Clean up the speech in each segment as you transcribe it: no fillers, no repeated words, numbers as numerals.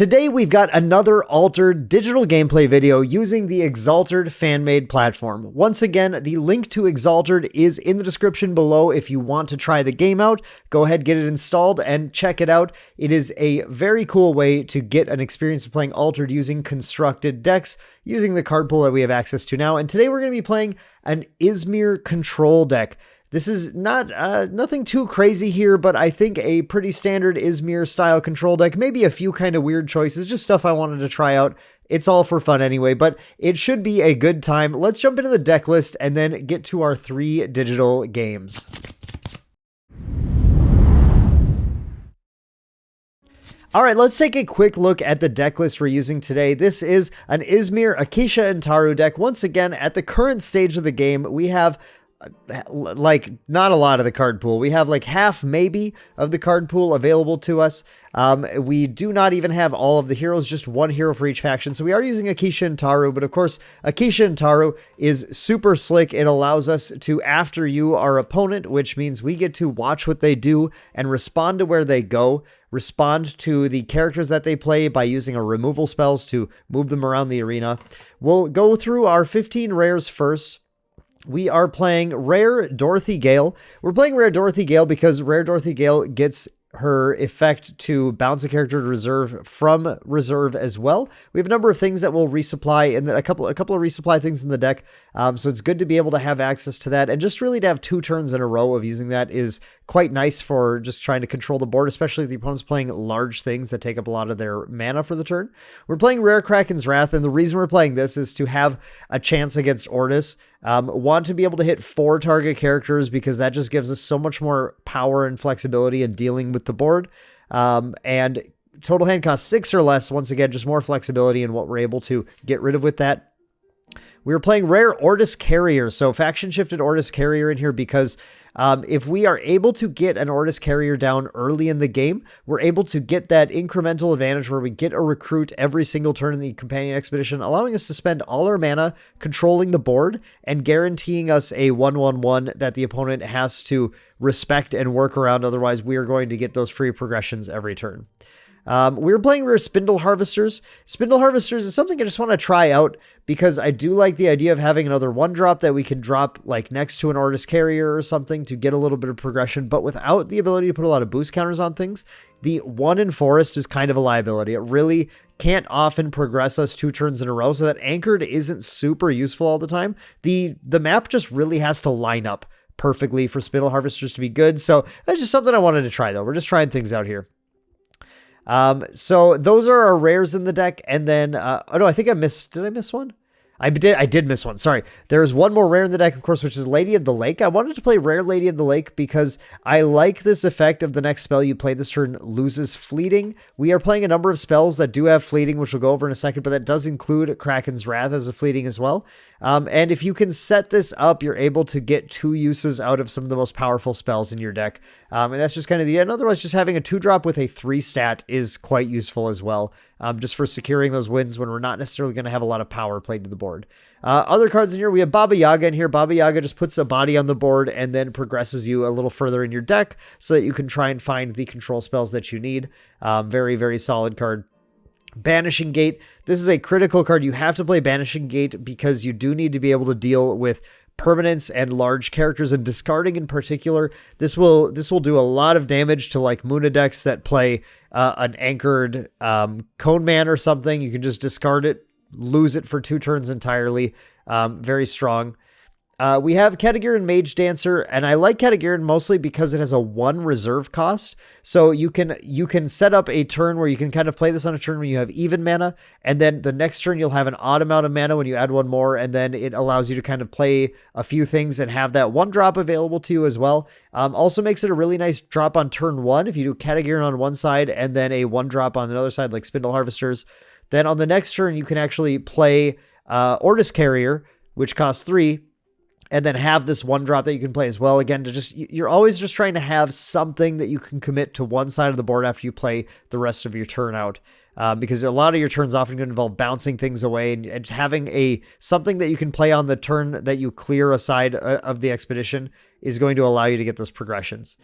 Today we've got another altered digital gameplay video using the Exalted fan-made platform. Once again, the link to Exalted is in the description below if you want to try the game out. Go ahead, get it installed, and check it out. It is a very cool way to get an experience of playing Altered using constructed decks, using the card pool that we have access to now. And today we're going to be playing an Yzmir control deck. This is not nothing too crazy here, but I think a pretty standard Yzmir style control deck. Maybe a few kind of weird choices, just stuff I wanted to try out. It's all for fun anyway, but it should be a good time. Let's jump into the deck list and then get to our 3 digital games. All right, let's take a quick look at the deck list we're using today. This is an Yzmir Acacia and Taru deck. Once again, at the current stage of the game, we have like not a lot of the card pool. We have like half maybe of the card pool available to us. We do not even have all of the heroes, just one hero for each faction. So we are using Acacia and Taru, but of course, Acacia and Taru is super slick. It allows us to after you our opponent, which means we get to watch what they do and respond to where they go, respond to the characters that they play by using our removal spells to move them around the arena. We'll go through our 15 rares first. We are playing Rare Dorothy Gale. We're playing Rare Dorothy Gale because Rare Dorothy Gale gets her effect to bounce a character to reserve from reserve as well. We have a number of things that will resupply and a couple of resupply things in the deck. So it's good to be able to have access to that, and just really to have 2 turns in a row of using that is quite nice for just trying to control the board, especially if the opponent's playing large things that take up a lot of their mana for the turn. We're playing Rare Kraken's Wrath, and the reason we're playing this is to have a chance against Ordis. Want to be able to hit 4 target characters because that just gives us so much more power and flexibility in dealing with the board. And total hand cost 6 or less. Once again, just more flexibility in what we're able to get rid of with that. We were playing Rare Ordis Carrier, so faction shifted Ordis Carrier in here because if we are able to get an Ordis Carrier down early in the game, we're able to get that incremental advantage where we get a recruit every single turn in the Companion Expedition, allowing us to spend all our mana controlling the board and guaranteeing us a 1/1/1 that the opponent has to respect and work around. Otherwise, we are going to get those free progressions every turn. We were playing Rare Spindle Harvesters. Spindle Harvesters is something I just want to try out because I do like the idea of having another 1-drop that we can drop like next to an Ordis Carrier or something to get a little bit of progression, but without the ability to put a lot of boost counters on things. The 1 in Forest is kind of a liability. It really can't often progress us 2 turns in a row, so that Anchored isn't super useful all the time. The map just really has to line up perfectly for Spindle Harvesters to be good, so that's just something I wanted to try though. We're just trying things out here. So those are our rares in the deck. And then, oh no, I think did I miss one? I did miss one. Sorry. There's one more rare in the deck, of course, which is Lady of the Lake. I wanted to play Rare Lady of the Lake because I like this effect of the next spell you play this turn loses fleeting. We are playing a number of spells that do have fleeting, which we'll go over in a second, but that does include Kraken's Wrath as a fleeting as well. And if you can set this up, you're able to get 2 uses out of some of the most powerful spells in your deck. And that's just kind of the end. Otherwise, just having a 2-drop with a 3 stat is quite useful as well. Just for securing those wins when we're not necessarily going to have a lot of power played to the board. Other cards in here, we have Baba Yaga in here. Baba Yaga just puts a body on the board and then progresses you a little further in your deck so that you can try and find the control spells that you need. Very, very solid card. Banishing Gate. This is a critical card. You have to play Banishing Gate because you do need to be able to deal with permanents and large characters, and discarding in particular. This will do a lot of damage to like Muna decks that play an anchored Cone Man or something. You can just discard it, lose it for 2 turns entirely. Very strong. We have Katagiran Mage Dancer, and I like Katagiran mostly because it has a 1 reserve cost. So you can set up a turn where you can kind of play this on a turn when you have even mana, and then the next turn you'll have an odd amount of mana when you add 1 more, and then it allows you to kind of play a few things and have that 1-drop available to you as well. Also makes it a really nice drop on turn 1 if you do Katagiran on one side and then a 1-drop on another side like Spindle Harvesters. Then on the next turn you can actually play Ordis Carrier, which costs 3, and then have this 1-drop that you can play as well. Again, you're always just trying to have something that you can commit to one side of the board after you play the rest of your turn out. Because a lot of your turns often going to involve bouncing things away, and having something that you can play on the turn that you clear a side of the expedition is going to allow you to get those progressions.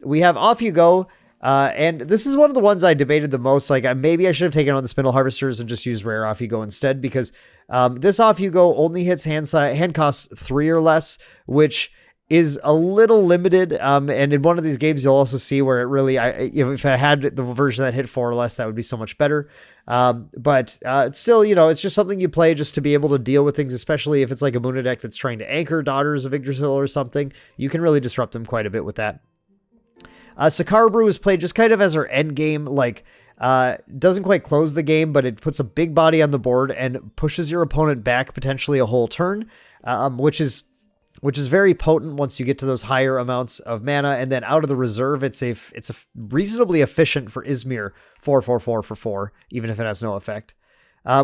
We have Off You Go, And this is one of the ones I debated the most. Like, maybe I should have taken on the Spindle Harvesters and just used Rare Off You Go instead, because this Off You Go only hits hand cost 3 or less, which is a little limited. And in one of these games, you'll also see where it really, if I had the version that hit 4 or less, that would be so much better. But it's still, it's just something you play just to be able to deal with things, especially if it's like a Moona deck that's trying to anchor Daughters of Yggdrasil or something. You can really disrupt them quite a bit with that. Sakara Brew is played just kind of as our end game, like, doesn't quite close the game, but it puts a big body on the board and pushes your opponent back potentially a whole turn, which is very potent once you get to those higher amounts of mana. And then out of the reserve, it's a reasonably efficient for Yzmir 4/4/4 for 4, even if it has no effect.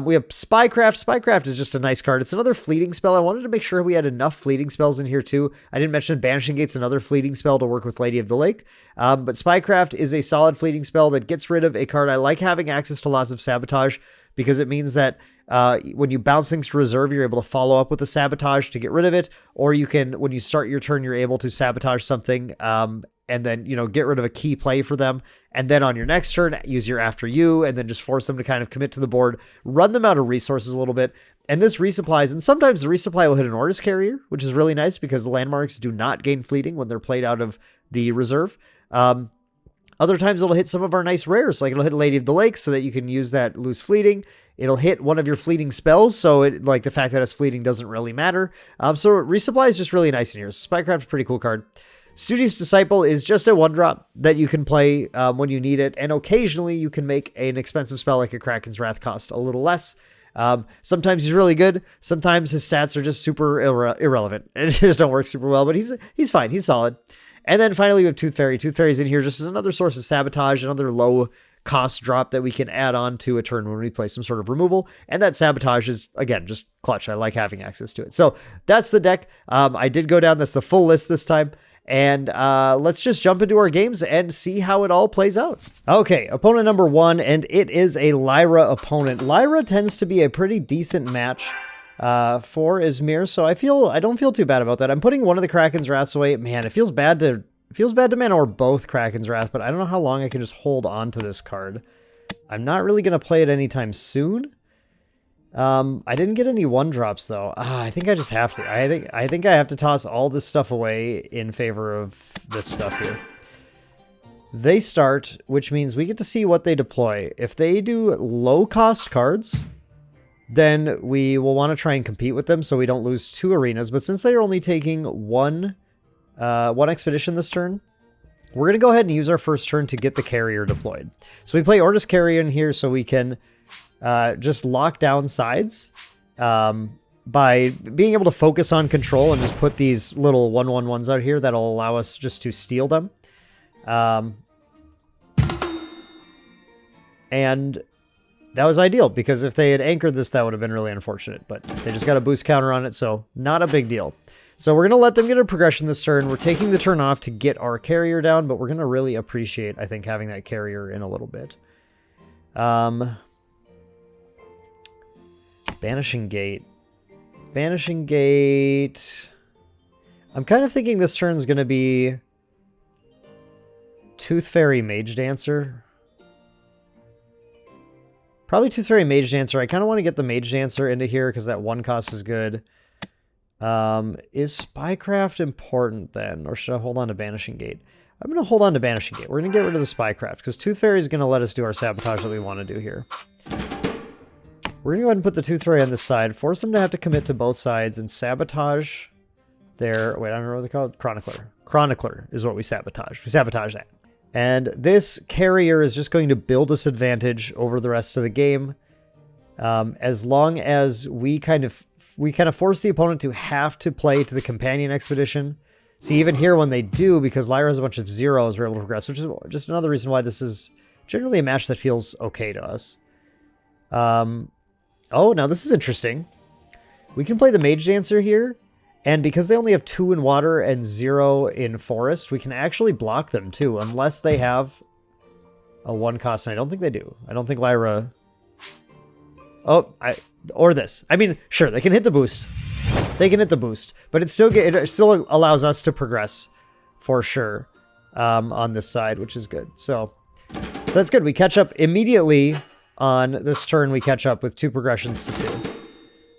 We have Spycraft. Spycraft is just a nice card. It's another fleeting spell. I wanted to make sure we had enough fleeting spells in here too. I didn't mention Banishing Gate's another fleeting spell to work with Lady of the Lake. But Spycraft is a solid fleeting spell that gets rid of a card. I like having access to lots of Sabotage, because it means that when you bounce things to reserve, you're able to follow up with a Sabotage to get rid of it. Or you can, when you start your turn, you're able to Sabotage something, and then, get rid of a key play for them. And then on your next turn, use your After You, and then just force them to kind of commit to the board, run them out of resources a little bit. And this resupplies, and sometimes the resupply will hit an Ordis carrier, which is really nice because the landmarks do not gain fleeting when they're played out of the reserve. Other times it'll hit some of our nice rares, like it'll hit Lady of the Lake so that you can use that loose fleeting. It'll hit one of your fleeting spells, so like the fact that it's fleeting doesn't really matter. So resupply is just really nice in here. Spycraft is a pretty cool card. Studious Disciple is just a 1-drop that you can play when you need it, and occasionally you can make an expensive spell like a Kraken's Wrath cost a little less. Sometimes he's really good. Sometimes his stats are just super irrelevant and just don't work super well, but he's fine. He's solid. And then finally we have Tooth Fairy. Tooth Fairy's in here just as another source of Sabotage, another low cost drop that we can add on to a turn when we play some sort of removal. And that Sabotage is, again, just clutch. I like having access to it. So that's the deck. I did go down. That's the full list this time. And let's just jump into our games and see how it all plays out. Okay, opponent number 1, and it is a Lyra opponent. Lyra tends to be a pretty decent match for Yzmir, so I don't feel too bad about that. I'm putting one of the Kraken's Wraths away. Man, it feels bad to mana or both Kraken's Wrath, but I don't know how long I can just hold on to this card. I'm not really going to play it anytime soon. I didn't get any 1-drops though. I think I just have to. I think I have to toss all this stuff away in favor of this stuff here. They start, which means we get to see what they deploy. If they do low-cost cards, then we will want to try and compete with them so we don't lose 2 arenas. But since they're only taking one expedition this turn, we're going to go ahead and use our first turn to get the carrier deployed. So we play Ordis Carrier in here so we can just lock down sides by being able to focus on control and just put these little 1/1/1s out here that'll allow us just to steal them. And that was ideal, because if they had anchored this, that would have been really unfortunate. But they just got a boost counter on it, so not a big deal. So we're going to let them get a progression this turn. We're taking the turn off to get our carrier down, but we're going to really appreciate, I think, having that carrier in a little bit. Banishing Gate. Banishing Gate. I'm kind of thinking this turn's going to be Tooth Fairy Mage Dancer. Probably Tooth Fairy Mage Dancer. I kind of want to get the Mage Dancer into here because that 1 cost is good. Is Spycraft important then? Or should I hold on to Banishing Gate? I'm going to hold on to Banishing Gate. We're going to get rid of the Spycraft because Tooth Fairy is going to let us do our Sabotage that we want to do here. We're going to go ahead and put the Tooth Fairy on this side, force them to have to commit to both sides, and Sabotage their... Wait, I don't remember what they call it. Chronicler. Chronicler is what we sabotage. We sabotage that. And this carrier is just going to build us advantage over the rest of the game. As long as we kind of force the opponent to have to play to the companion expedition. See, even here when they do, because Lyra has a bunch of zeros, we're able to progress, which is just another reason why this is generally a match that feels okay to us. Oh, now this is interesting. We can play the Mage Dancer here, and because they only have 2 in water and 0 in forest, we can actually block them too, unless they have a 1 cost, and I don't think they do. I don't think Lyra... Oh, or this. I mean, sure, they can hit the boost. They can hit the boost, but it still allows us to progress for sure. on this side, which is good. So that's good. We catch up immediately on this turn. We catch up with 2 progressions to 2.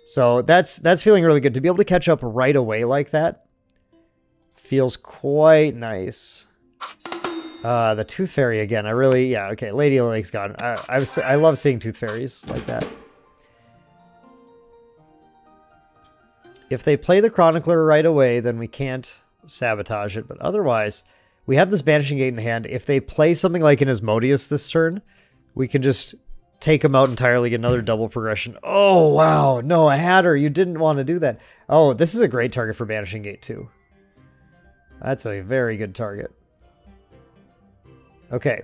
So that's feeling really good. To be able to catch up right away like that feels quite nice. The Tooth Fairy again. I really, yeah, okay. Lady of the Lake's gone. I love seeing Tooth Fairies like that. If they play the Chronicler right away, then we can't sabotage it. But otherwise, we have this Banishing Gate in hand. If they play something like an Asmodeus this turn, we can just take them out entirely, get another double progression. Oh, wow. No, I had her. You didn't want to do that. Oh, this is a great target for Banishing Gate, too. That's a very good target. Okay.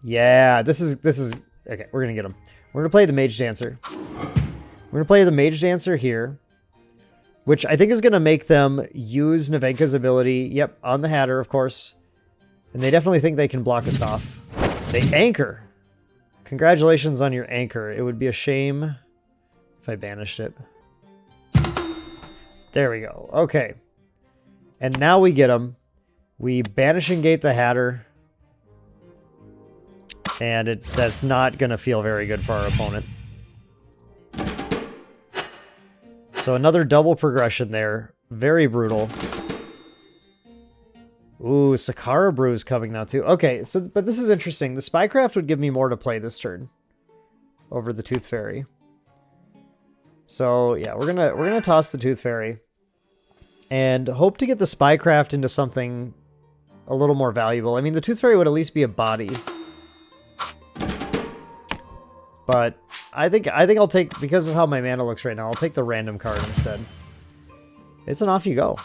Yeah, this is... Okay, we're going to get him. We're going to play the Mage Dancer. We're going to play the Mage Dancer here, which I think is going to make them use Navenka's ability. Yep, on the Hatter, of course. And they definitely think they can block us off. They anchor. Congratulations on your anchor. It would be a shame if I banished it. There we go. Okay. And now we get them. We Banishing Gate the Hatter. And that's not going to feel very good for our opponent. So another double progression there. Very brutal. Ooh, Sakara Brew is coming now too. Okay, so but this is interesting. The Spycraft would give me more to play this turn over the Tooth Fairy. So yeah, we're gonna toss the Tooth Fairy and hope to get the Spycraft into something a little more valuable. I mean, the Tooth Fairy would at least be a body. But I think I'll take, because of how my mana looks right now, I'll take the random card instead. It's an Off You Go.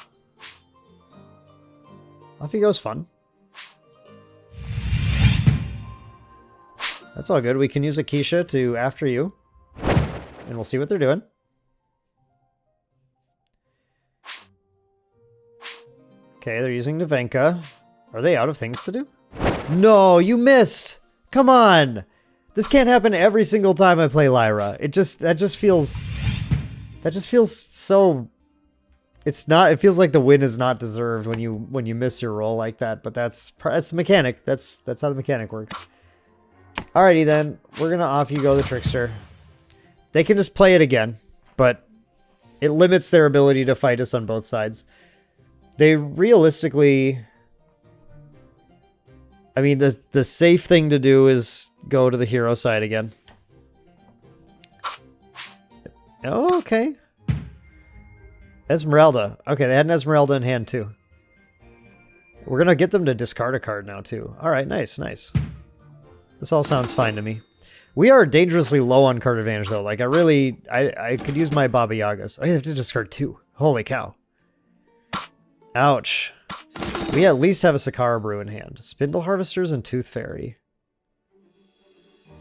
Off You Go's fun. That's all good. We can use Akisha to After You. And we'll see what they're doing. Okay, they're using Navenka. Are they out of things to do? No, you missed! Come on! This can't happen every single time I play Lyra. That just feels so... It feels like the win is not deserved when you miss your roll like that, but that's the mechanic. That's how the mechanic works. Alrighty then, we're gonna Off You Go the Trickster. They can just play it again, but it limits their ability to fight us on both sides. They realistically... I mean, the safe thing to do is go to the hero side again. Oh, okay. Esmeralda. Okay, they had an Esmeralda in hand, too. We're going to get them to discard a card now, too. All right, nice, nice. This all sounds fine to me. We are dangerously low on card advantage, though. Like, I could use my Baba Yagas. Oh, you have to discard 2. Holy cow. Ouch. We at least have a Sakara Brew in hand. Spindle Harvesters and Tooth Fairy.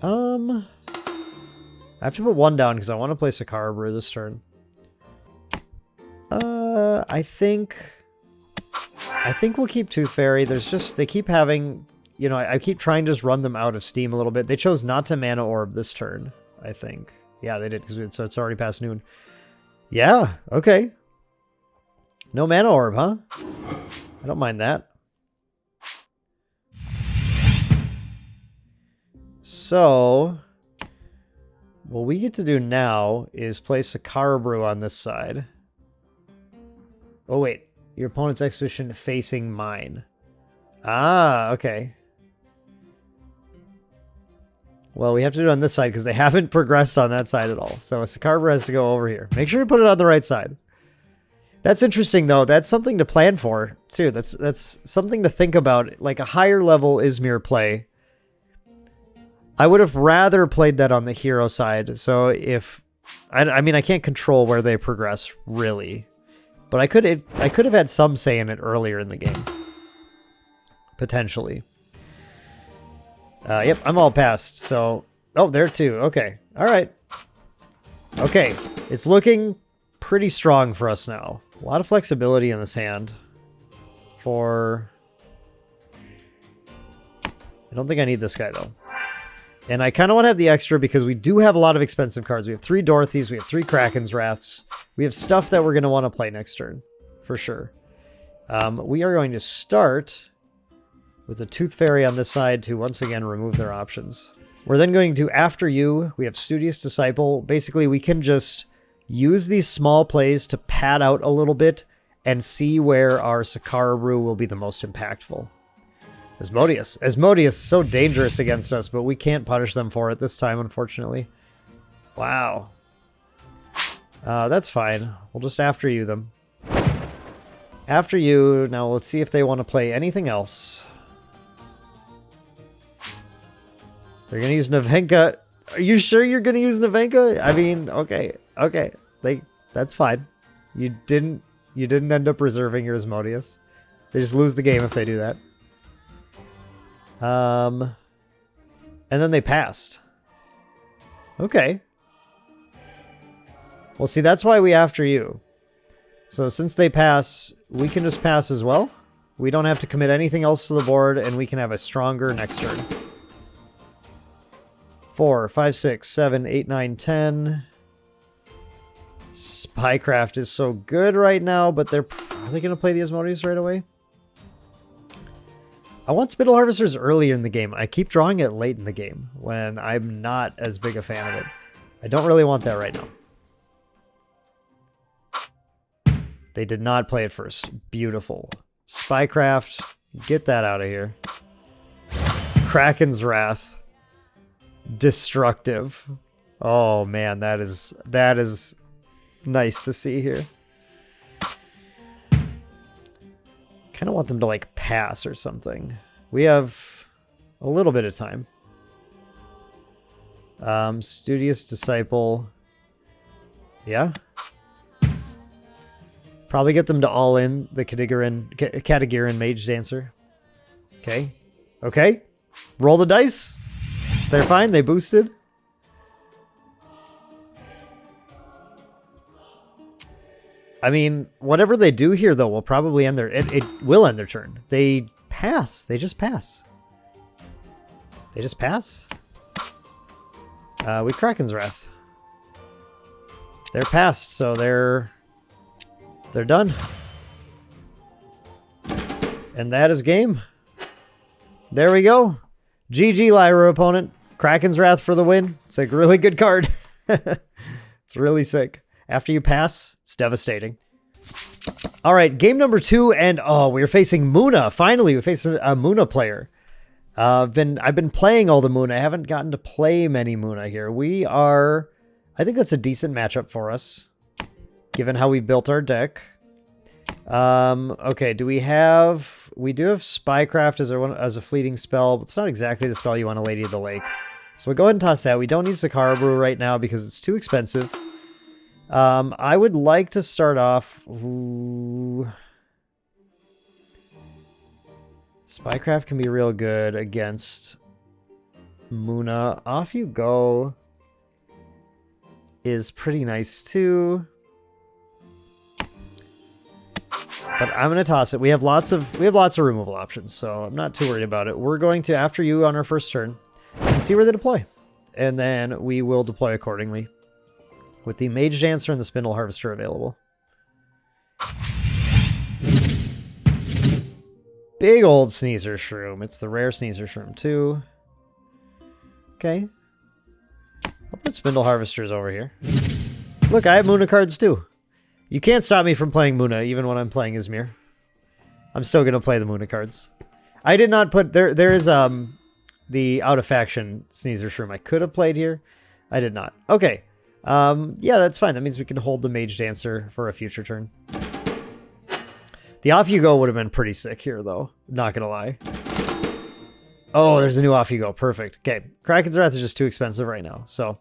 I have to put 1 down because I want to play Sakara Brew this turn. I think we'll keep Tooth Fairy. They keep having, you know, I keep trying to just run them out of steam a little bit. They chose not to Mana Orb this turn, I think. Yeah, they did, so it's already past noon. Yeah, okay. No Mana Orb, huh? I don't mind that. So, what we get to do now is play Sakara Brew on this side. Oh, wait. Your opponent's expedition facing mine. Ah, okay. Well, we have to do it on this side because they haven't progressed on that side at all. So a Sakara Brew has to go over here. Make sure you put it on the right side. That's interesting, though. That's something to plan for, too. That's something to think about. Like a higher level Yzmir play. I would have rather played that on the hero side. So if... I mean, I can't control where they progress, really. But I could have had some say in it earlier in the game. Potentially. Yep, I'm all past. So... Oh, there too. Okay. All right. Okay. It's looking pretty strong for us now. A lot of flexibility in this hand. For... I don't think I need this guy, though. And I kind of want to have the extra because we do have a lot of expensive cards. We have 3 Dorothys, we have 3 Kraken's Wraths. We have stuff that we're going to want to play next turn, for sure. We are going to start with a Tooth Fairy on this side to once again remove their options. We're then going to, after you, we have Studious Disciple. Basically, we can just use these small plays to pad out a little bit and see where our Sakara Brew will be the most impactful. Asmodeus. Asmodeus is so dangerous against us, but we can't punish them for it this time, unfortunately. Wow. That's fine. We'll just after you them. After you, now let's see if they want to play anything else. They're going to use Navenka. Are you sure you're going to use Navenka? I mean, okay. Okay. That's fine. You didn't end up reserving your Asmodeus. They just lose the game if they do that. And then they passed. Okay. Well, see, that's why we after you. So since they pass, we can just pass as well. We don't have to commit anything else to the board, and we can have a stronger next turn. 4, 5, 6, 7, 8, 9, 10. Spycraft is so good right now, but are they going to play the Asmodeus right away? I want Spindle Harvesters earlier in the game. I keep drawing it late in the game when I'm not as big a fan of it. I don't really want that right now. They did not play it first. Beautiful. Spycraft, get that out of here. Kraken's Wrath. Destructive. Oh man, that is nice to see here. Kind of want them to like pass or something. We have a little bit of time. Studious Disciple. Yeah. Probably get them to all in the Katagiran Mage Dancer. Okay. Okay. Roll the dice. They're fine. They boosted. I mean, whatever they do here, though, will probably end it will end their turn. They pass. They just pass. They just pass. We Kraken's Wrath. They're passed, so they're done. And that is game. There we go. GG, Lyra opponent. Kraken's Wrath for the win. It's a really good card. It's really sick. After you pass, it's devastating. All right, game number 2, and we're facing Muna. Finally, we face a Muna player. I've been playing all the Muna. I haven't gotten to play many Muna here. I think that's a decent matchup for us, given how we built our deck. Okay, we do have Spycraft as a fleeting spell, but it's not exactly the spell you want to Lady of the Lake. So we'll go ahead and toss that. We don't need Sakara Brew right now because it's too expensive. I would like to start off... Ooh. Spycraft can be real good against Muna. Off You Go is pretty nice too. But I'm going to toss it. We have lots of removal options, so I'm not too worried about it. We're going to after you on our first turn and see where they deploy. And then we will deploy accordingly, with the Mage Dancer and the Spindle Harvester available. Big old Sneezer Shroom. It's the rare Sneezer Shroom too. Okay. I'll put Spindle Harvesters over here. Look, I have Muna cards too. You can't stop me from playing Muna, even when I'm playing Yzmir. I'm still going to play the Muna cards. I did not put... There is the out-of-faction Sneezer Shroom I could have played here. I did not. Okay. Yeah, that's fine. That means we can hold the Mage Dancer for a future turn. The Off You Go would have been pretty sick here, though. Not gonna lie. Oh, there's a new Off You Go. Perfect. Okay. Kraken's Wrath is just too expensive right now, so...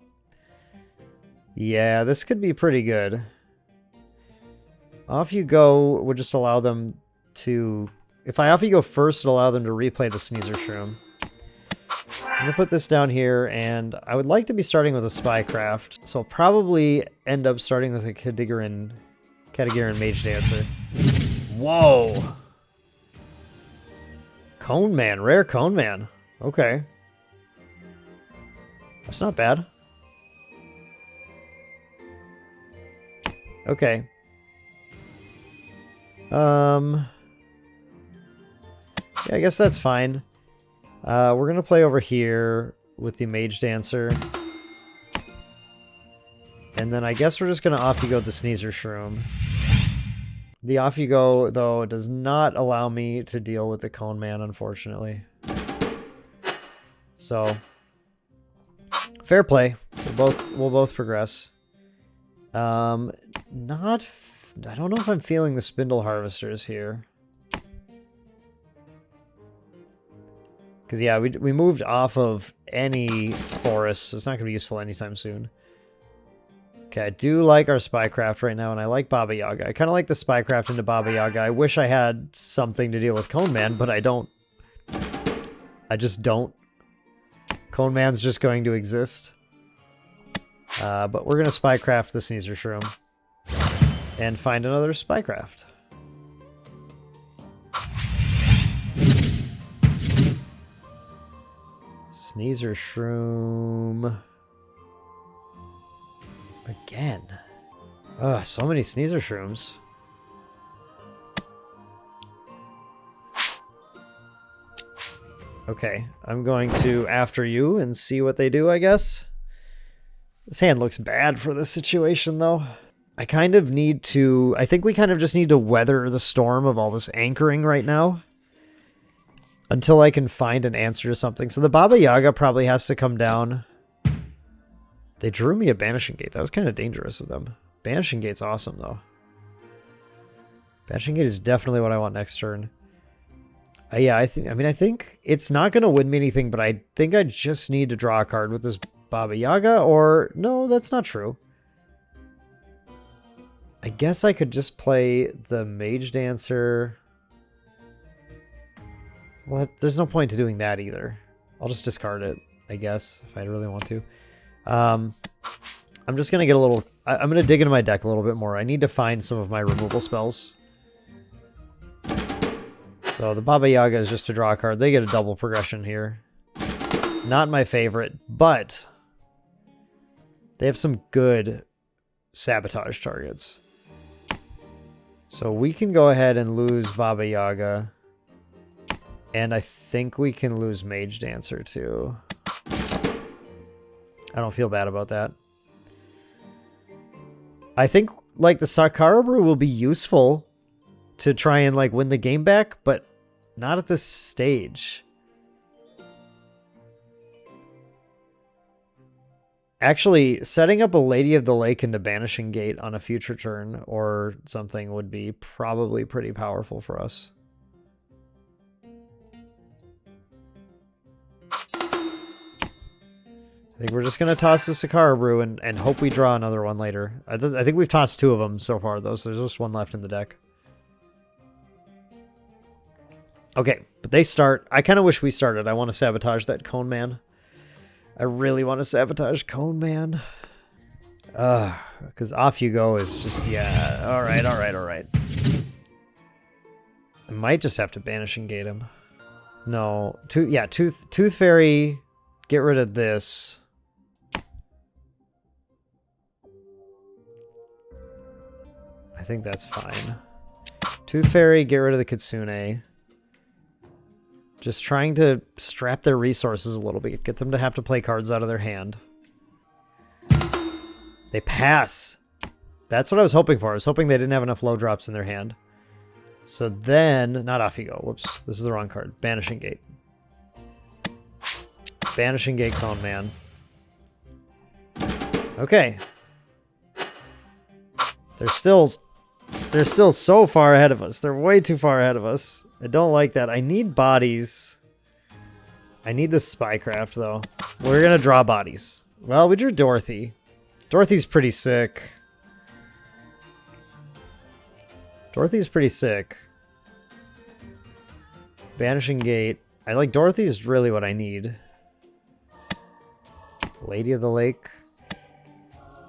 Yeah, this could be pretty good. Off You Go would just allow them to... If I Off You Go first, it'll allow them to replay the Sneezer Shroom. I'm going to put this down here, and I would like to be starting with a Spycraft, so I'll probably end up starting with a Katagiran Mage Dancer. Whoa! Cone Man, rare Cone Man. Okay. That's not bad. Okay. Yeah, I guess that's fine. We're going to play over here with the Mage Dancer. And then I guess we're just going to off you go with the Sneezer Shroom. The off you go, though, does not allow me to deal with the Cone Man, unfortunately. So, fair play. We'll both progress. I don't know if I'm feeling the Spindle Harvesters here. Because, yeah, we moved off of any forest, so it's not going to be useful anytime soon. Okay, I do like our Spycraft right now, and I like Baba Yaga. I kind of like the Spycraft into Baba Yaga. I wish I had something to deal with Cone Man, but I don't. I just don't. Cone Man's just going to exist. But we're going to Spycraft the Sneezer Shroom. And find another Spycraft. Sneezer Shroom. Again. Ugh, so many Sneezer Shrooms. Okay, I'm going to after you and see what they do, I guess. This hand looks bad for this situation, though. I kind of need to... I think we kind of just need to weather the storm of all this anchoring right now. Until I can find an answer to something. So the Baba Yaga probably has to come down. They drew me a Banishing Gate. That was kind of dangerous of them. Banishing Gate's awesome, though. Banishing Gate is definitely what I want next turn. Yeah, I think it's not going to win me anything, but I think I just need to draw a card with this Baba Yaga, or... No, that's not true. I guess I could just play the Mage Dancer... Well, there's no point to doing that either. I'll just discard it, I guess, if I really want to. I'm just going to get a little... I'm going to dig into my deck a little bit more. I need to find some of my removal spells. So the Baba Yaga is just to draw a card. They get a double progression here. Not my favorite, but they have some good sabotage targets. So we can go ahead and lose Baba Yaga. And I think we can lose Mage Dancer, too. I don't feel bad about that. I think, like, the Sakara Brew will be useful to try and, like, win the game back, but not at this stage. Actually, setting up a Lady of the Lake into Banishing Gate on a future turn or something would be probably pretty powerful for us. I think we're just going to toss the Sakara Brew and hope we draw another one later. I think we've tossed two of them so far, though, so there's just one left in the deck. Okay, but they start. I kind of wish we started. I want to sabotage that Cone Man. I really want to sabotage Cone Man. Because off you go is just, yeah. All right. I might just have to Banishing Gate him. No. Tooth Fairy, get rid of this. I think that's fine. Tooth Fairy, get rid of the Kitsune. Just trying to strap their resources a little bit. Get them to have to play cards out of their hand. They pass. That's what I was hoping for. I was hoping they didn't have enough low drops in their hand. So then... Not off you go. Whoops. This is the wrong card. Banishing Gate. Banishing Gate Cone Man. Okay. They're still so far ahead of us. They're way too far ahead of us. I don't like that. I need bodies. I need the Spycraft, though. We're going to draw bodies. Well, we drew Dorothy. Dorothy's pretty sick. Dorothy's pretty sick. Banishing Gate. I like Dorothy's really what I need. Lady of the Lake.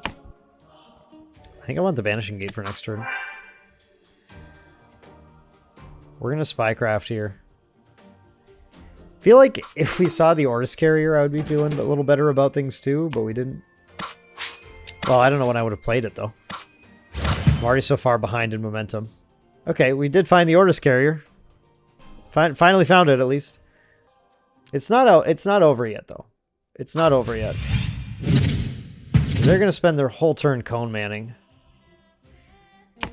I think I want the Banishing Gate for next turn. We're going to Spycraft here. I feel like if we saw the Ordis carrier, I would be feeling a little better about things too, but we didn't. Well, I don't know when I would have played it, though. I'm already so far behind in momentum. Okay, we did find the Ordis carrier. Finally found it, at least. It's not out. It's not over yet, though. It's not over yet. They're going to spend their whole turn cone manning.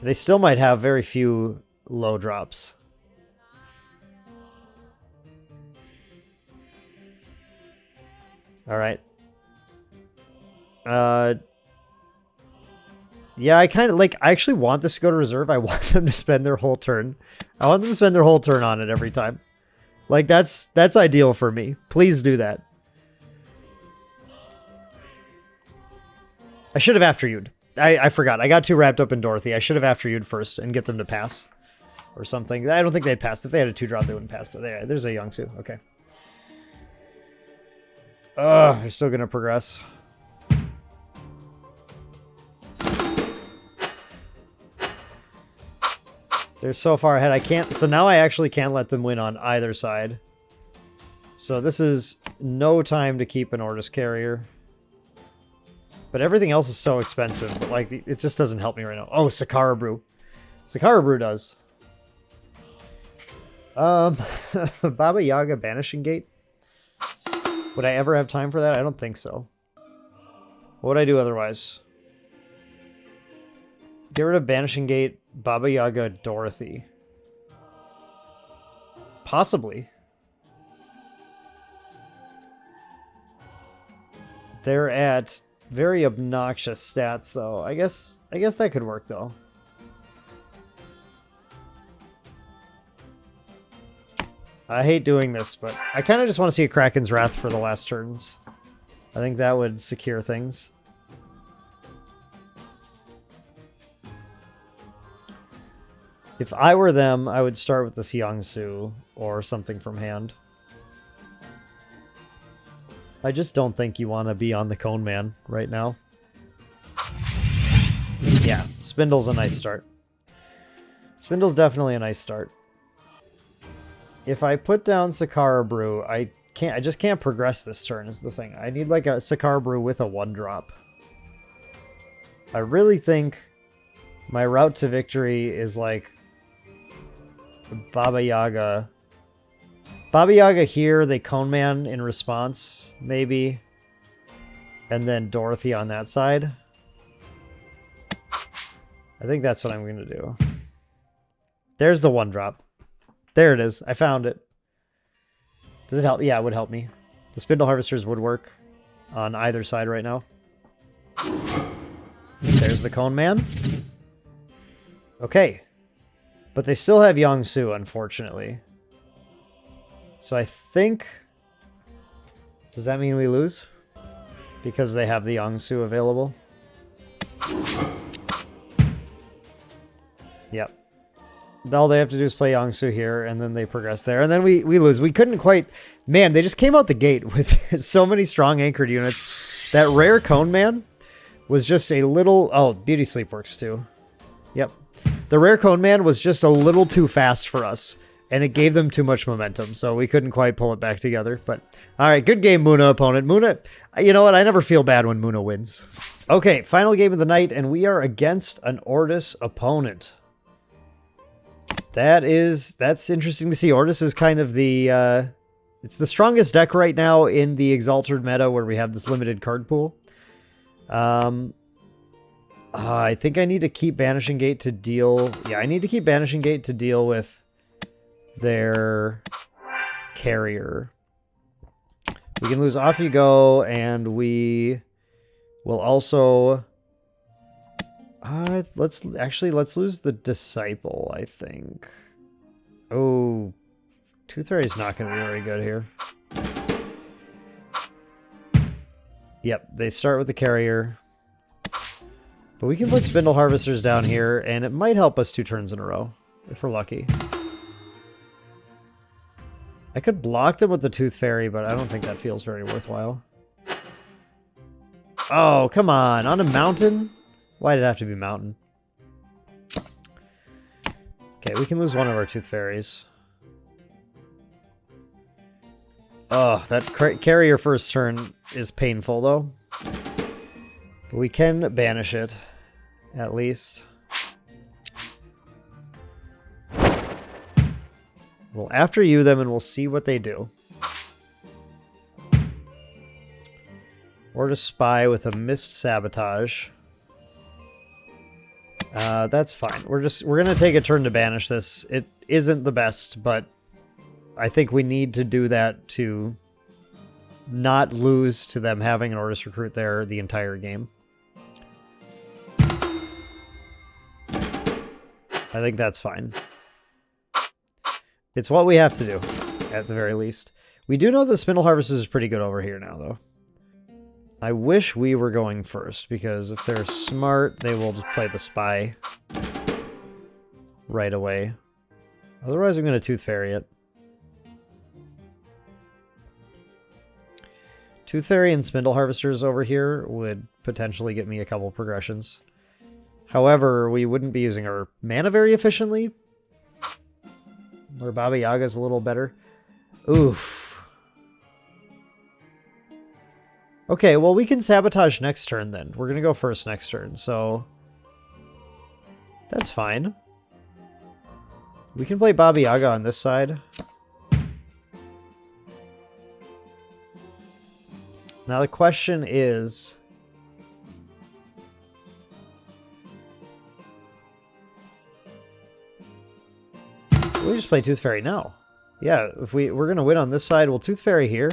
They still might have very few low drops. All right. Yeah, I kind of like. I actually want this to go to reserve. I want them to spend their whole turn. I want them to spend their whole turn on it every time. Like that's ideal for me. Please do that. I should have after you'd. I forgot. I got too wrapped up in Dorothy. I should have after you'd first and get them to pass. Or something. I don't think they'd pass. If they had a 2-drop, they wouldn't pass. There's a Youngsu. Okay. Ugh, they're still going to progress. They're so far ahead. I can't. So now I actually can't let them win on either side. So this is no time to keep an Ordis carrier. But everything else is so expensive. Like, it just doesn't help me right now. Oh, Sakara Brew. Sakara Brew does. Baba Yaga Banishing Gate. Would I ever have time for that? I don't think so. What would I do otherwise? Get rid of Banishing Gate, Baba Yaga, Dorothy. Possibly. They're at very obnoxious stats, though. I guess that could work, though. I hate doing this, but I kind of just want to see a Kraken's Wrath for the last turns. I think that would secure things. If I were them, I would start with this Youngsu or something from hand. I just don't think you want to be on the Cone Man right now. Yeah, Spindle's a nice start. Spindle's definitely a nice start. If I put down Sakara Brew, I just can't progress this turn is the thing. I need like a Sakara Brew with a 1-drop. I really think my route to victory is like Baba Yaga. Baba Yaga here, they Cone Man in response, maybe. And then Dorothy on that side. I think that's what I'm going to do. There's the 1-drop. There it is. I found it. Does it help? Yeah, it would help me. The Spindle Harvesters would work on either side right now. There's the Cone Man. Okay. But they still have Youngsu, unfortunately. So I think... Does that mean we lose? Because they have the Youngsu available? Yep. All they have to do is play Youngsu here, and then they progress there. And then we lose. We couldn't quite... Man, they just came out the gate with so many strong anchored units. That rare Cone Man was just a little... Oh, Beauty Sleep works too. Yep. The rare Cone Man was just a little too fast for us, and it gave them too much momentum, so we couldn't quite pull it back together. But, alright, good game, Muna opponent. Muna, you know what? I never feel bad when Muna wins. Okay, final game of the night, and we are against an Ordis opponent. That's interesting to see. Ordis is kind of the, it's the strongest deck right now in the Exalted meta where we have this limited card pool. I think I need to keep Banishing Gate to deal... Yeah, I need to keep Banishing Gate to deal with their carrier. We can lose Off You Go, and we will also... let's lose the Disciple, I think. Oh, Tooth Fairy's not going to be very good here. Yep, they start with the carrier. But we can put Spindle Harvesters down here, and it might help us 2 turns in a row, if we're lucky. I could block them with the Tooth Fairy, but I don't think that feels very worthwhile. Oh, come on. On a mountain? Why did it have to be mountain? Okay, we can lose one of our Tooth Fairies. Oh, that carrier first turn is painful, though. But we can banish it, at least. We'll after you them and we'll see what they do. Or to spy with a missed sabotage. That's fine. We're gonna take a turn to banish this. It isn't the best, but I think we need to do that to not lose to them having an Ordis recruit there the entire game. I think that's fine. It's what we have to do, at the very least. We do know the Spindle Harvest is pretty good over here now, though. I wish we were going first, because if they're smart, they will just play the spy right away. Otherwise, I'm going to Tooth Fairy it. Tooth Fairy and Spindle Harvesters over here would potentially get me a couple progressions. However, we wouldn't be using our mana very efficiently. Or Baba Yaga's a little better. Oof. Okay, well, we can sabotage next turn then. We're going to go first next turn, so that's fine. We can play Baba Yaga on this side. Now the question is... we just play Tooth Fairy now. Yeah, if we're going to win on this side, we'll Tooth Fairy here.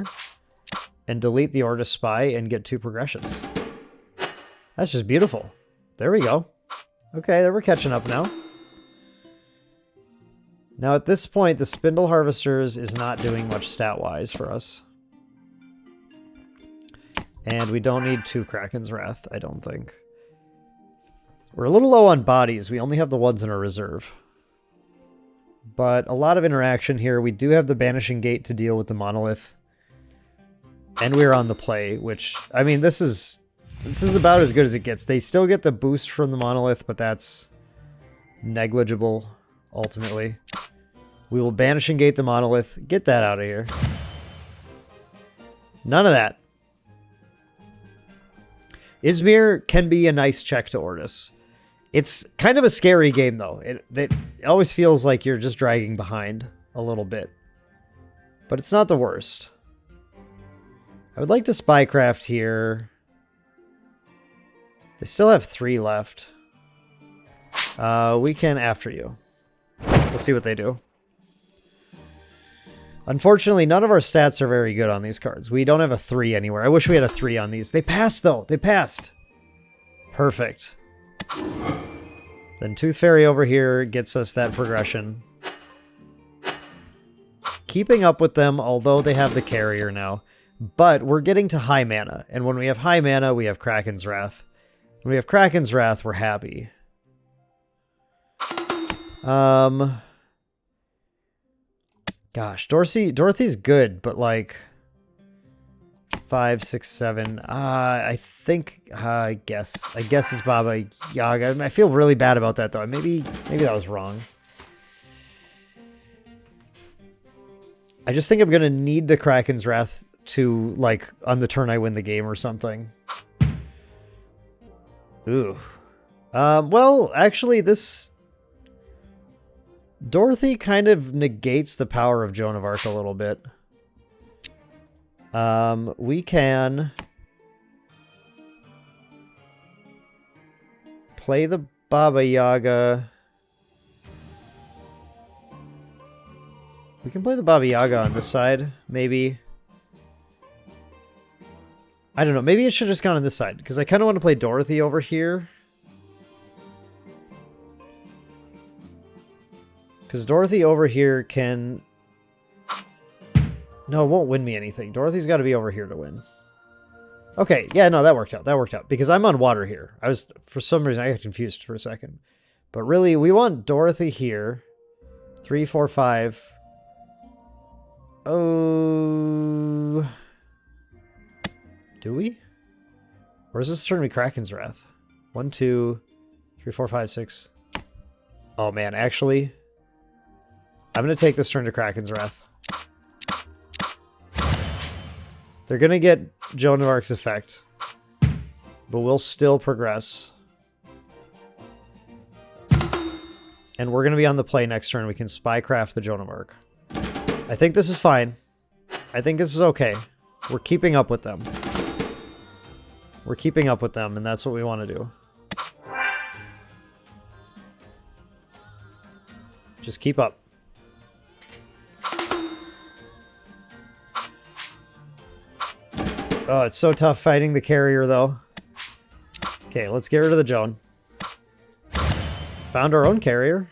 And delete the Ordis Spy and get 2 progressions. That's just beautiful. There we go. Okay, we're catching up now. Now at this point, the Spindle Harvesters is not doing much stat-wise for us. And we don't need 2 Kraken's Wrath, I don't think. We're a little low on bodies. We only have the ones in our reserve. But a lot of interaction here. We do have the Banishing Gate to deal with the Monolith. And we're on the play, which, I mean, this is about as good as it gets. They still get the boost from the Monolith, but that's negligible, ultimately. We will Banishing Gate the Monolith. Get that out of here. None of that. Yzmir can be a nice check to Ordis. It's kind of a scary game, though. It always feels like you're just dragging behind a little bit. But it's not the worst. I would like to Spycraft here. They still have 3 left. We can after you. We'll see what they do. Unfortunately, none of our stats are very good on these cards. We don't have a 3 anywhere. I wish we had a 3 on these. They passed, though. They passed. Perfect. Then Tooth Fairy over here gets us that progression. Keeping up with them, although they have the carrier now. But we're getting to high mana. And when we have high mana, we have Kraken's Wrath. When we have Kraken's Wrath, we're happy. Gosh, Dorothy's good, but like 5, 6, 7. I think I guess it's Baba Yaga. I feel really bad about that though. Maybe that was wrong. I just think I'm gonna need the Kraken's Wrath to, like, on the turn I win the game or something. Ooh. Well, actually, this Dorothy kind of negates the power of Joan of Arc a little bit. We can play the Baba Yaga. We can play the Baba Yaga on this side, maybe. I don't know. Maybe it should have just gone on this side, because I kind of want to play Dorothy over here. Because Dorothy over here can... no, it won't win me anything. Dorothy's got to be over here to win. Okay, yeah, no, that worked out. That worked out. Because I'm on water here. For some reason, I got confused for a second. But really, we want Dorothy here. 3, 4, 5. Oh... do we? Or is this turn to be Kraken's Wrath? 1, 2, 3, 4, 5, 6. Oh man, actually, I'm going to take this turn to Kraken's Wrath. They're going to get Joan of Arc's effect, but we'll still progress. And we're going to be on the play next turn. We can Spycraft the Joan of Arc. I think this is fine. I think this is okay. We're keeping up with them. We're keeping up with them, and that's what we want to do. Just keep up. Oh, it's so tough fighting the carrier, though. Okay, let's get rid of the Joan. Found our own carrier.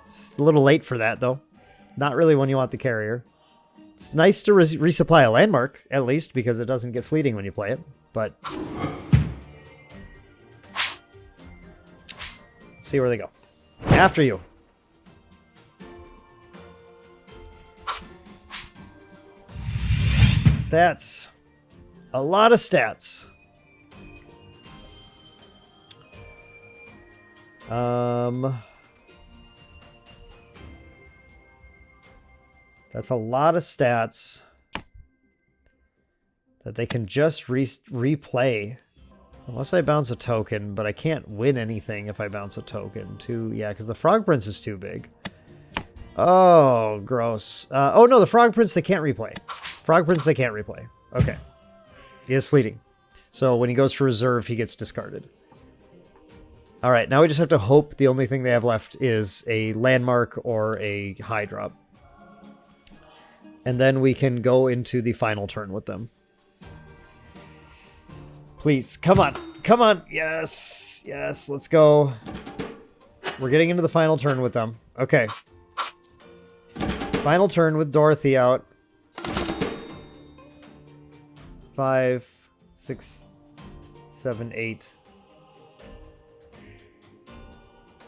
It's a little late for that, though. Not really when you want the carrier. It's nice to resupply a landmark, at least, because it doesn't get fleeting when you play it. But let's see where they go. After you. That's a lot of stats. That's a lot of stats that they can just replay. Unless I bounce a token, but I can't win anything if I bounce a token. Yeah, because the Frog Prince is too big. Oh, gross. Oh, no, the Frog Prince they can't replay. Frog Prince they can't replay. Okay. He is fleeting. So when he goes for reserve, he gets discarded. All right, now we just have to hope the only thing they have left is a landmark or a high drop. And then we can go into the final turn with them. Please, come on. Come on. Yes. Yes, let's go. We're getting into the final turn with them. Okay. Final turn with Dorothy out. 5, 6, 7, 8.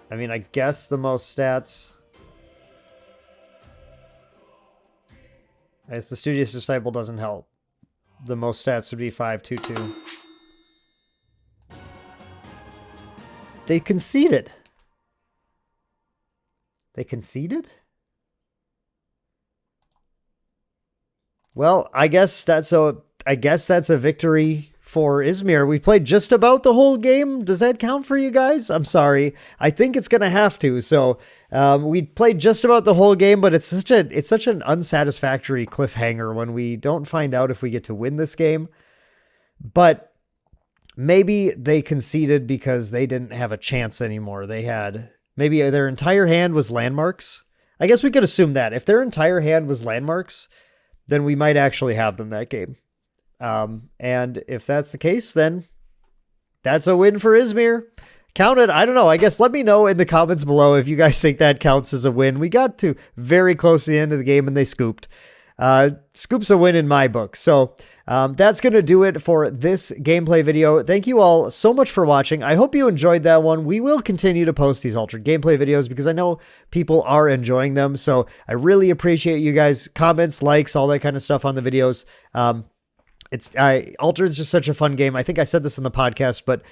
I mean, I guess the most stats. I guess the Studious Disciple doesn't help. The most stats would be 5, 2, 2. They conceded. They conceded? Well, I guess that's a victory for Yzmir. We played just about the whole game. Does that count for you guys? I'm sorry. I think it's gonna have to. So we played just about the whole game, but it's such an unsatisfactory cliffhanger when we don't find out if we get to win this game. But maybe they conceded because they didn't have a chance anymore. Maybe their entire hand was landmarks. I guess we could assume that if their entire hand was landmarks, then we might actually have them that game. And if that's the case, then that's a win for Yzmir. Count it. I don't know. I guess let me know in the comments below if you guys think that counts as a win. We got to very close to the end of the game and they scooped. Scoop's a win in my book. So that's going to do it for this gameplay video. Thank you all so much for watching. I hope you enjoyed that one. We will continue to post these altered gameplay videos because I know people are enjoying them. So I really appreciate you guys' comments, likes, all that kind of stuff on the videos. Altered is just such a fun game. I think I said this in the podcast, but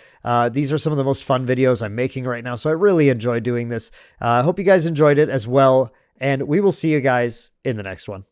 these are some of the most fun videos I'm making right now. So I really enjoy doing this. I hope you guys enjoyed it as well. And we will see you guys in the next one.